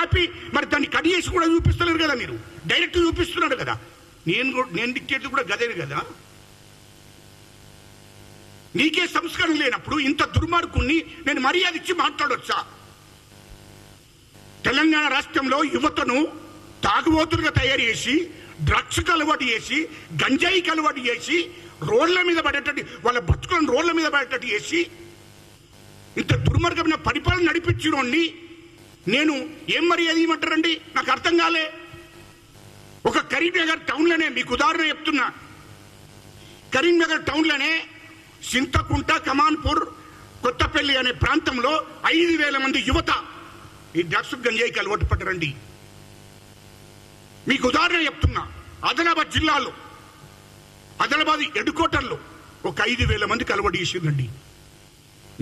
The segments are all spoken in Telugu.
ఆపి మరి దాన్ని కట్ చేసి కూడా చూపిస్తలేరు కదా, మీరు డైరెక్ట్ చూపిస్తున్నాడు కదా. నేను డిక్టేట్ కూడా గదేను కదా. నీకే సంస్కరణ లేనప్పుడు ఇంత దుర్మార్గుణ్ణి నేను మర్యాద ఇచ్చి మాట్లాడొచ్చా? తెలంగాణ రాష్ట్రంలో యువతను తాగుబోతులుగా తయారు చేసి, డ్రగ్స్కి అలవాటు చేసి, గంజాయికి అలవాటు చేసి, రోడ్ల మీద పడేటట్టు వాళ్ళ బతుకులను రోడ్ల మీద పడేటట్టు చేసి ఇంత దుర్మార్గమైన పరిపాలన నడిపించినోడిని నేను ఏం మర్యాద ఇవ్వమంటారండి? నాకు అర్థం కాలే. ఒక కరీంనగర్ టౌన్లోనే మీకు ఉదాహరణ చెప్తున్నా. కరీంనగర్ టౌన్లోనే సింతకుంట, కమాన్పూర్, కొత్తపల్లి అనే ప్రాంతంలో 5,000 మంది యువత ఈ డ్రగ్స్ గంజాయికి అలవాటు పడ్డారండి. మీకు ఉదాహరణ చెప్తున్నా. ఆదిలాబాద్ జిల్లాలో, ఆదిలాబాద్ ఎడ్డుకోటర్లో ఒక 5,000 మందికి అలవాటు చేసిందండి.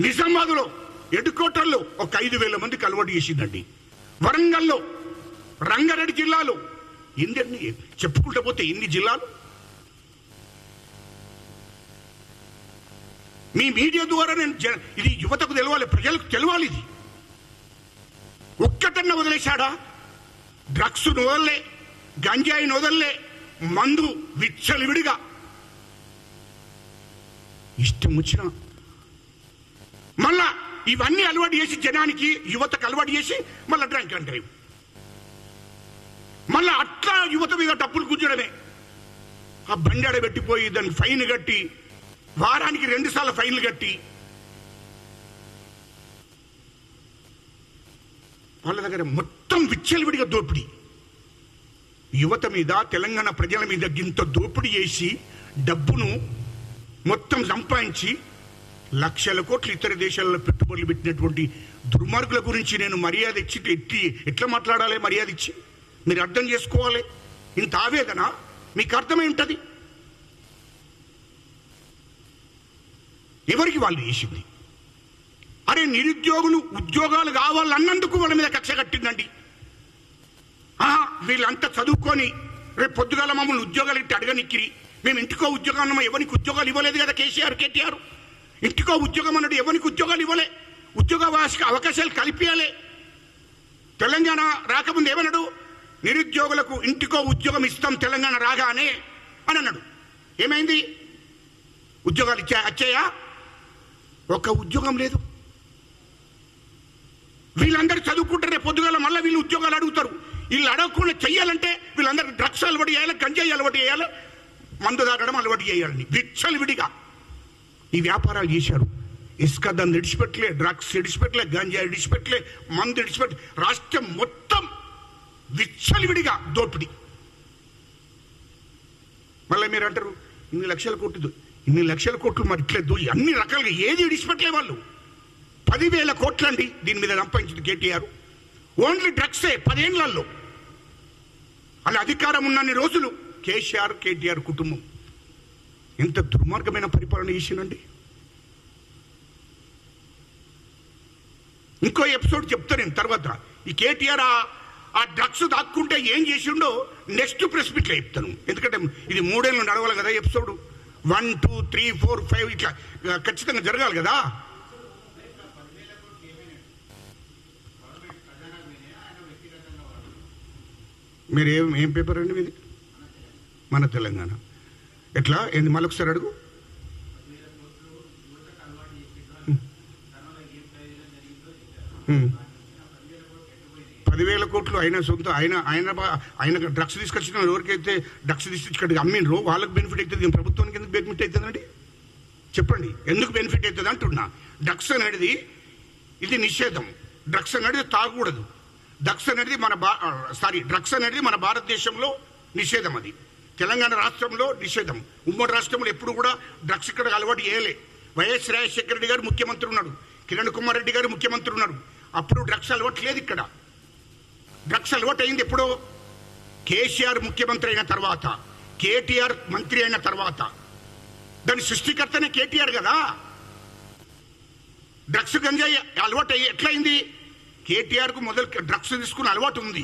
నిజామాబాద్లో ఎడ్డుకోటర్లో ఒక 5,000 మందికి అలవాటు చేసిందండి. వరంగల్లో, రంగారెడ్డి జిల్లాలో ఎన్ని చెప్పుకుంటూ పోతే ఎన్ని జిల్లాలు. మీ మీడియా ద్వారా నేను ఇది యువతకు తెలవాలి, ప్రజలకు తెలవాలి. ఇది ఒక్కటన్నా వదిలేశాడా? డ్రగ్స్ వదలలే, గంజాయిని వదలలే, మందు విచ్చలివిడిగా ఇష్టం వచ్చిన మళ్ళా ఇవన్నీ అలవాటు చేసి జనానికి, యువతకు అలవాటు చేసి మళ్ళా డ్రంక్ అండ్ డ్రైవ్, మళ్ళా అట్లా యువత మీద డబ్బులు గుంజడమే. ఆ బండి ఆడబెట్టిపోయి దానికి ఫైన్ కట్టి, వారానికి 2 సార్లు ఫైన్లు కట్టి వాళ్ళ దగ్గర మొత్తం విచ్చలవిడిగా దోపిడీ. యువత మీద, తెలంగాణ ప్రజల మీద ఇంత దోపిడీ చేసి డబ్బును మొత్తం సంపాదించి లక్షల కోట్లు ఇతర దేశాలలో పెట్టుబడులు పెట్టినటువంటి దుర్మార్గుల గురించి నేను మర్యాద ఇచ్చి ఎట్లా మాట్లాడాలి? మర్యాద ఇచ్చి మీరు అర్థం చేసుకోవాలి. ఇంత ఆవేదన మీకు అర్థమై ఉంటుంది. ఎవరికి వాళ్ళు చేసింది? అరే నిరుద్యోగులు ఉద్యోగాలు కావాలన్నందుకు వాళ్ళ మీద కక్ష కట్టిందండి. వీళ్ళంతా చదువుకొని రేపు పొద్దుగాల మమ్మల్ని ఉద్యోగాలు ఇట్టి అడగనిక్కిరి. మేము ఇంటికో ఉద్యోగం అన్నామా? ఎవరికి ఉద్యోగాలు ఇవ్వలేదు కదా కేసీఆర్, కేటీఆర్. ఇంటికో ఉద్యోగం అన్నాడు, ఎవరికి ఉద్యోగాలు ఇవ్వలే. ఉద్యోగ అవకాశాలు కల్పించాలి. తెలంగాణ రాకముందు ఏమన్నాడు? నిరుద్యోగులకు ఇంటికో ఉద్యోగం ఇస్తాం తెలంగాణ రాగానే అని అన్నాడు. ఏమైంది? ఉద్యోగాలు వచ్చాయా? ఒక్క ఉద్యోగం లేదు. వీళ్ళందరూ చదువుకుంటారే పొద్దుగాల మళ్ళీ వీళ్ళు ఉద్యోగాలు అడుగుతారు. వీళ్ళు అడగకుండా చెయ్యాలంటే వీళ్ళందరూ డ్రగ్స్ అలవాటు చేయాలి, గంజాయి అలవాటు చేయాలి, మందు తాగడం అలవాటు చేయాలని విచ్చలవిడిగా ఈ వ్యాపారాలు చేశారు. ఇసుక దాన్ని విడిచిపెట్టలే, డ్రగ్స్ విడిచిపెట్టలే, గంజాయి విడిచిపెట్టలే, మందు విడిచిపెట్టే రాష్ట్రం మొత్తం విచ్చలవిడిగా దోపిడీ. మళ్ళీ మీరు అంటారు ఇన్ని లక్షల కోట్లు మరి ఇట్లేదు, అన్ని రకాలుగా ఏది విడిచిపెట్టలే వాళ్ళు. 10,000 కోట్లు అండి దీని మీద సంపాదించింది కేటీఆర్. ఓన్లీ డ్రగ్సే 10 ఏళ్లలో. అలా అధికారం ఉన్నన్ని రోజులు కేసీఆర్, కేటీఆర్ కుటుంబం ఎంత దుర్మార్గమైన పరిపాలన చేసిందండి. ఇంకో ఎపిసోడ్ చెప్తా నేను తర్వాత. ఈ కేటీఆర్ ఆ డ్రగ్స్ దాక్కుంటే ఏం చేసిండో నెక్స్ట్ ప్రెస్ మీట్లో చెప్తాను. ఎందుకంటే ఇది 3 ఏళ్ళు నడవాలి కదా ఎపిసోడ్. 1, 2, 3, 4, 5 ఇట్లా ఖచ్చితంగా జరగాలి కదా. మీరు ఏం పేపర్ అండి మీది? మన తెలంగాణ. ఎట్లా ఏంది? మళ్ళొకసారి అడుగు. $10,000 కోట్లు ఆయన సొంత ఆయన డ్రగ్స్ తీసుకొచ్చిన ఎవరికైతే డ్రగ్స్ తీసుకొచ్చి అమ్మినరో వాళ్ళకి బెనిఫిట్ అవుతుంది. ప్రభుత్వానికి ఎందుకు బెనిఫిట్ అవుతుందండి? చెప్పండి, ఎందుకు బెనిఫిట్ అవుతుంది అంటున్నా. డ్రగ్స్ అనేది ఇది నిషేధం. డ్రగ్స్ అనేది తాగకూడదు. డ్రగ్స్ అనేది మన భారతదేశంలో నిషేధం. అది తెలంగాణ రాష్ట్రంలో నిషేధం. ఉమ్మడి రాష్ట్రంలో ఎప్పుడు కూడా డ్రగ్స్ ఇక్కడ అలవాటు చేయలే. వైఎస్ రాజశేఖర రెడ్డి గారు ముఖ్యమంత్రి ఉన్నాడు, కిరణ్ కుమార్ రెడ్డి గారు ముఖ్యమంత్రి ఉన్నాడు. అప్పుడు డ్రగ్స్ అలవాటు లేదు. ఇక్కడ డ్రగ్స్ అలవాటు అయింది ఎప్పుడో కేసీఆర్ ముఖ్యమంత్రి అయిన తర్వాత, కేటీఆర్ మంత్రి అయిన తర్వాత. దాని సృష్టికర్తనే కేటీఆర్ కదా. డ్రగ్స్ గంజాయి అలవాటు ఎట్లయింది? కేటీఆర్కు మొదలు డ్రగ్స్ తీసుకున్న అలవాటు ఉంది.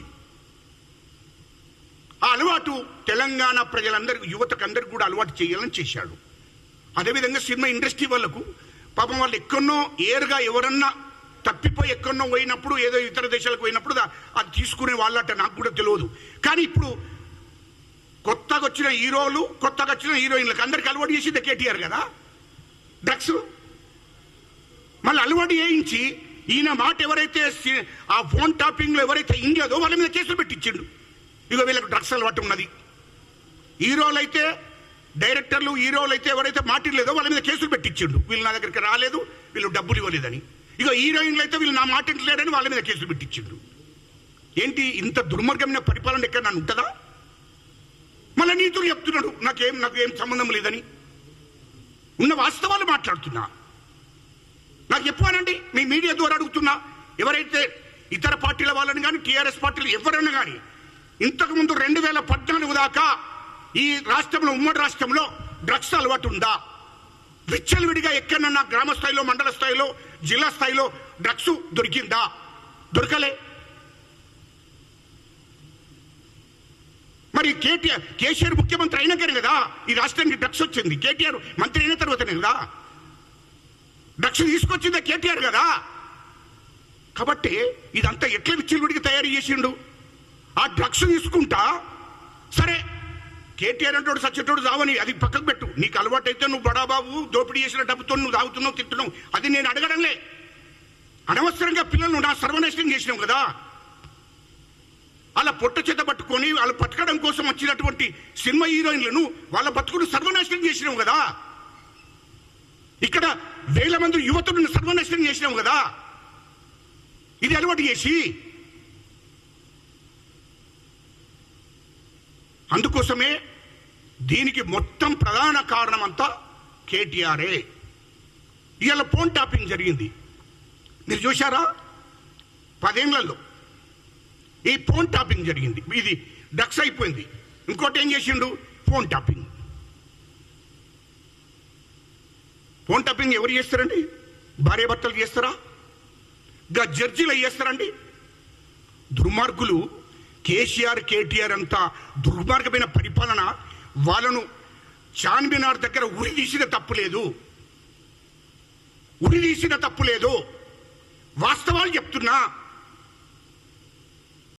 ఆ అలవాటు తెలంగాణ ప్రజలందరికీ, యువతకు అందరికీ కూడా అలవాటు చేయాలని చేశాడు. అదేవిధంగా సినిమా ఇండస్ట్రీ వాళ్ళకు పాపం వాళ్ళు ఎక్కడో ఏరుగా ఎవరన్నా తప్పిపోయి ఎక్కడో పోయినప్పుడు ఏదో ఇతర దేశాలకు పోయినప్పుడు అది తీసుకునే వాళ్ళట, నాకు కూడా తెలియదు. కానీ ఇప్పుడు కొత్తగా వచ్చిన హీరోలు, కొత్తగా వచ్చిన హీరోయిన్లకు అందరికి అలవాటు చేసింది కేటీఆర్ కదా డ్రగ్స్. మళ్ళీ అలవాటు చేయించి ఈయన మాట ఎవరైతే ఆ ఫోన్ టాపింగ్లో ఎవరైతే ఇండియాదో వాళ్ళ మీద కేసులు పెట్టించిండు. ఇక వీళ్ళకి డ్రగ్స్ అలవాటు ఉన్నది. హీరోలు అయితే, డైరెక్టర్లు, హీరోలు అయితే ఎవరైతే మాట్లాడలేదో వాళ్ళ మీద కేసులు పెట్టించిండు. వీళ్ళు నా దగ్గరికి రాలేదు, వీళ్ళు డబ్బులు ఇవ్వలేదని. ఇక హీరోయిన్లు అయితే వీళ్ళు నా మాట ఇంటలేడని వాళ్ళ మీద కేసులు పెట్టించిండు. ఏంటి ఇంత దుర్మార్గమైన పరిపాలన ఎక్కడ నన్ను ఉంటుందా? మళ్ళీ నీతులు చెప్తున్నాడు నాకేం సంబంధం లేదని. ఉన్న వాస్తవాలు మాట్లాడుతున్నా. నాకు చెప్పానండి, మీ మీడియా ద్వారా అడుగుతున్నా, ఎవరైతే ఇతర పార్టీల వాళ్ళని కానీ టీఆర్ఎస్ పార్టీలు ఎవరైనా కానీ ఇంతకుముందు 2014 దాకా ఈ రాష్ట్రంలో, ఉమ్మడి రాష్ట్రంలో డ్రగ్స్ అలవాటు ఉందా? విచ్చలవిడిగా ఎక్కడన్నా గ్రామ స్థాయిలో, మండల స్థాయిలో, జిల్లా స్థాయిలో డ్రగ్స్ దొరికిందా? దొరకలే. మరి కేసీఆర్ ముఖ్యమంత్రి అయినాకనే కదా ఈ రాష్ట్రానికి డ్రగ్స్ వచ్చింది. కేటీఆర్ మంత్రి అయిన తర్వాతనే కదా డ్రగ్స్ తీసుకొచ్చిందే కేటీఆర్ కదా. కాబట్టి ఇదంతా ఎట్లా విచ్చలవిడిగా తయారు చేసిండు? ఆ డ్రగ్స్ తీసుకుంటా సరే, కేటీఆర్ అంటాడు సచ్చేటోడు చావని, అది పక్కకు పెట్టు. నీకు అలవాటు అయితే నువ్వు బడాబాబు దోపిడీ చేసిన డబ్బుతో నువ్వు తాగుతున్నావు, తింటున్నావు, అది నేను అడగడంలే. అనవసరంగా పిల్లలను నా సర్వనాశనం చేసినావు కదా. అలా పొట్ట చేత పట్టుకొని వాళ్ళు పట్టుకోవడం కోసం వచ్చినటువంటి సినిమా హీరోయిన్లను వాళ్ళ బతుకులు సర్వనాశనం చేసినావు కదా. ఇక్కడ వేల మంది యువతులను సర్వనాశనం చేసినావు కదా. ఇది అలవాటు చేసి, అందుకోసమే దీనికి మొత్తం ప్రధాన కారణం అంతా కేటీఆరే. ఇవాళ ఫోన్ టాపింగ్ జరిగింది, మీరు చూశారా? 10 ఏళ్లలో ఈ ఫోన్ టాపింగ్ జరిగింది. ఇది డ్రగ్స్ అయిపోయింది. ఇంకోటి ఏం చేసిండు? Phone topping. ఫోన్ టాపింగ్ ఎవరు చేస్తారండి? భార్యాభర్తలు చేస్తారా? గా జడ్జీలు చేస్తారండి? దుర్మార్గులు. కేసీఆర్, కేటీఆర్ అంతా దుర్మార్గమైన పరిపాలన. వాళ్ళను చార్మినార్ దగ్గర ఉరి తీసిన తప్పు లేదు, ఉరి తీసిన తప్పు లేదు. వాస్తవాలు చెప్తున్నా.